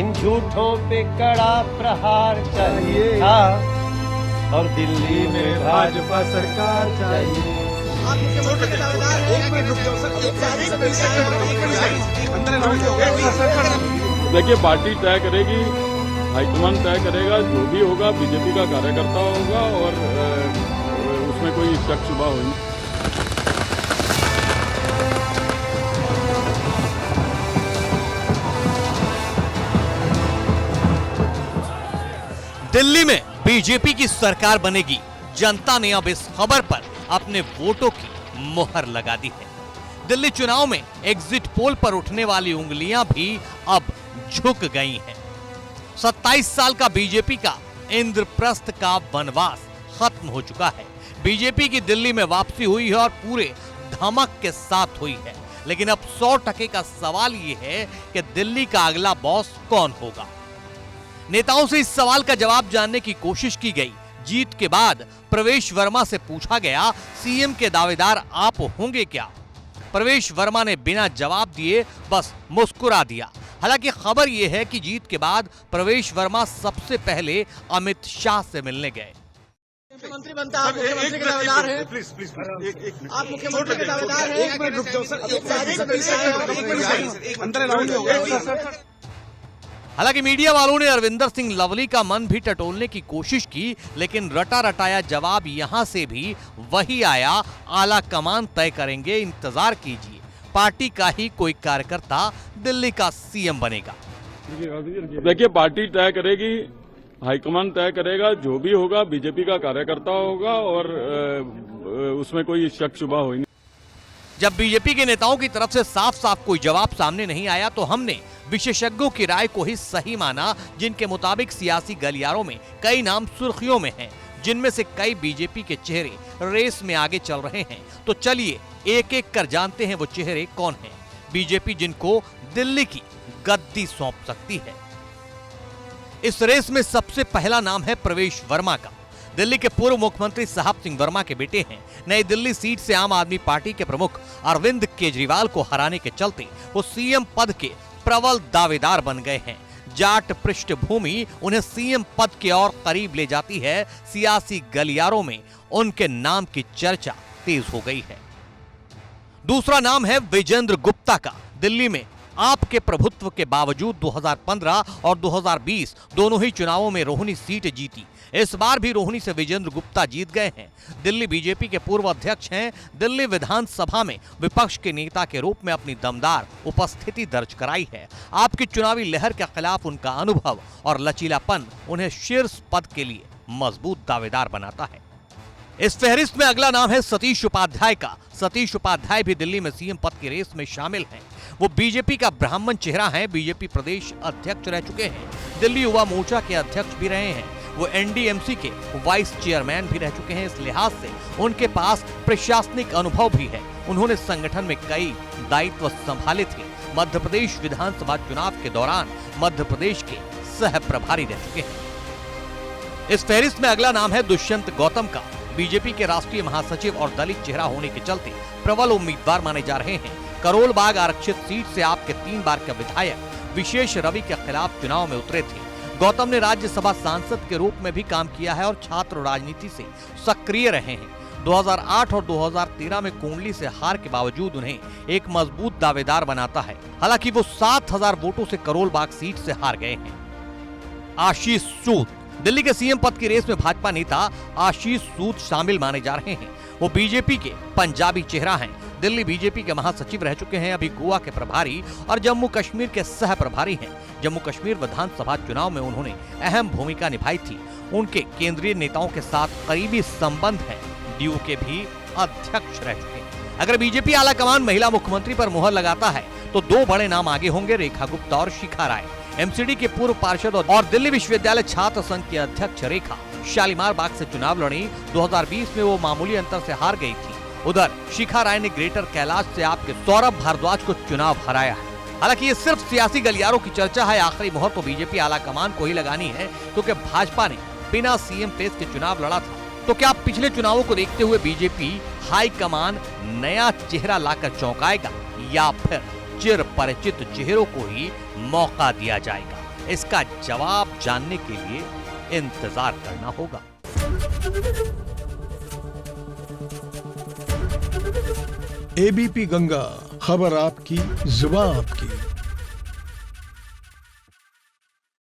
इन झूठों पे कड़ा प्रहार चाहिए था और दिल्ली में भाजपा सरकार चाहिए। देखिए, पार्टी तय करेगी, हाईकमान तय करेगा, जो भी होगा बीजेपी का कार्यकर्ता होगा और उसमें कोई शक शुबा हो नहीं। दिल्ली में बीजेपी की सरकार बनेगी। जनता ने अब इस खबर पर अपने वोटों की मोहर लगा दी है। दिल्ली चुनाव में एग्जिट पोल पर उठने वाली उंगलियां भी अब झुक गई हैं। 27 साल का बीजेपी का इंद्रप्रस्थ का वनवास खत्म हो चुका है। बीजेपी की दिल्ली में वापसी हुई है और पूरे धमक के साथ हुई है। लेकिन अब 100% का सवाल यह है कि दिल्ली का अगला बॉस कौन होगा। नेताओं से इस सवाल का जवाब जानने की कोशिश की गई। जीत के बाद प्रवेश वर्मा से पूछा गया, सीएम के दावेदार आप होंगे क्या? प्रवेश वर्मा ने बिना जवाब दिए बस मुस्कुरा दिया। हालांकि खबर यह है कि जीत के बाद प्रवेश वर्मा सबसे पहले अमित शाह से मिलने गए। मुख्यमंत्री बनता है, मुख्यमंत्री के दावेदार हैं। प्लीज आप मुख्यमंत्री के दावेदार हैं। एक मिनट रुक जाओ सर। हालांकि मीडिया वालों ने अरविंदर सिंह लवली का मन भी टटोलने की कोशिश की, लेकिन रटा रटाया जवाब यहां से भी वही आया, आला कमान तय करेंगे, इंतजार कीजिए, पार्टी का ही कोई कार्यकर्ता दिल्ली का सीएम बनेगा। देखिए, पार्टी तय करेगी, हाईकमान तय करेगा, जो भी होगा बीजेपी का कार्यकर्ता होगा और उसमें कोई शक शुबा हो नहीं। जब बीजेपी के नेताओं की तरफ से साफ साफ कोई जवाब सामने नहीं आया तो हमने विशेषज्ञों की राय को ही सही माना, जिनके मुताबिक सियासी गलियारों में कई नाम सुर्खियों में हैं, जिनमें से कई बीजेपी के चेहरे रेस में आगे चल रहे हैं। तो चलिए एक एक कर जानते हैं वो चेहरे कौन हैं, बीजेपी जिनको दिल्ली की गद्दी सौंप सकती है। इस रेस में सबसे पहला नाम है प्रवेश वर्मा का। दिल्ली के पूर्व मुख्यमंत्री साहब सिंह वर्मा के बेटे हैं। नई दिल्ली सीट से आम आदमी पार्टी के प्रमुख अरविंद केजरीवाल को हराने के चलते वो सीएम पद के प्रबल दावेदार बन गए हैं। जाट पृष्ठभूमि उन्हें सीएम पद के और करीब ले जाती है। सियासी गलियारों में उनके नाम की चर्चा तेज हो गई है। दूसरा नाम है विजेंद्र गुप्ता का। दिल्ली में आपके प्रभुत्व के बावजूद 2015 और 2020 दोनों ही चुनावों में रोहिणी सीट जीती। इस बार भी रोहिणी से विजेंद्र गुप्ता जीत गए हैं। दिल्ली बीजेपी के पूर्व अध्यक्ष हैं। दिल्ली विधानसभा में विपक्ष के नेता के रूप में अपनी दमदार उपस्थिति दर्ज कराई है। आपकी चुनावी लहर के खिलाफ उनका अनुभव और लचीलापन उन्हें शीर्ष पद के लिए मजबूत दावेदार बनाता है। इस फहरिस्त में अगला नाम है सतीश उपाध्याय का। सतीश उपाध्याय भी दिल्ली में सीएम पद की रेस में शामिल हैं। वो बीजेपी का ब्राह्मण चेहरा है। बीजेपी प्रदेश अध्यक्ष रह चुके हैं। दिल्ली युवा मोर्चा के अध्यक्ष भी रहे हैं। वो एनडीएमसी के वाइस चेयरमैन भी रह चुके हैं। इस लिहाज से उनके पास प्रशासनिक अनुभव भी है। उन्होंने संगठन में कई दायित्व संभाले थे। मध्य प्रदेश विधानसभा चुनाव के दौरान मध्य प्रदेश के सह प्रभारी रह चुके हैं। इस फहरिस्त में अगला नाम है दुष्यंत गौतम का। बीजेपी के राष्ट्रीय महासचिव और दलित चेहरा होने के चलते प्रबल उम्मीदवार माने जा रहे हैं। करोल बाग आरक्षित सीट से आपके 3 बार के विधायक विशेष रवि के खिलाफ चुनाव में उतरे थे। गौतम ने राज्यसभा सांसद के रूप में भी काम किया है और छात्र राजनीति से सक्रिय रहे हैं। 2008 और 2013 में कुंडली से हार के बावजूद उन्हें एक मजबूत दावेदार बनाता है। हालांकि वो 7000 वोटों से करोल बाग सीट से हार गए हैं। आशीष सूद। दिल्ली के सीएम पद की रेस में भाजपा नेता आशीष सूद शामिल माने जा रहे हैं। वो बीजेपी के पंजाबी चेहरा हैं। दिल्ली बीजेपी के महासचिव रह चुके हैं। अभी गोवा के प्रभारी और जम्मू कश्मीर के सह प्रभारी हैं। जम्मू कश्मीर विधानसभा चुनाव में उन्होंने अहम भूमिका निभाई थी। उनके केंद्रीय नेताओं के साथ करीबी संबंध है। डीयू के भी अध्यक्ष रह चुके हैं। अगर बीजेपी आला कमान महिला मुख्यमंत्री पर मुहर लगाता है तो 2 बड़े नाम आगे होंगे, रेखा गुप्ता और शिखा राय। एमसीडी के पूर्व पार्षद और दिल्ली विश्वविद्यालय छात्र संघ की अध्यक्ष रेखा शालीमार बाग से चुनाव लड़ी। 2020 में वो मामूली अंतर से हार गई थी। उधर शिखा राय ने ग्रेटर कैलाश से आपके सौरभ भारद्वाज को चुनाव हराया है। हालांकि ये सिर्फ सियासी गलियारों की चर्चा है। आखिरी मोहर तो बीजेपी आला कमान को ही लगानी है, क्योंकि भाजपा ने बिना सीएम फेस के चुनाव लड़ा था। तो क्या पिछले चुनावों को देखते हुए बीजेपी हाई कमान नया चेहरा लाकर चौंकाएगा या फिर चिर परिचित चेहरों को ही मौका दिया जाएगा? इसका जवाब जानने के लिए इंतजार करना होगा। एबीपी गंगा, खबर आपकी, जुबान आपकी।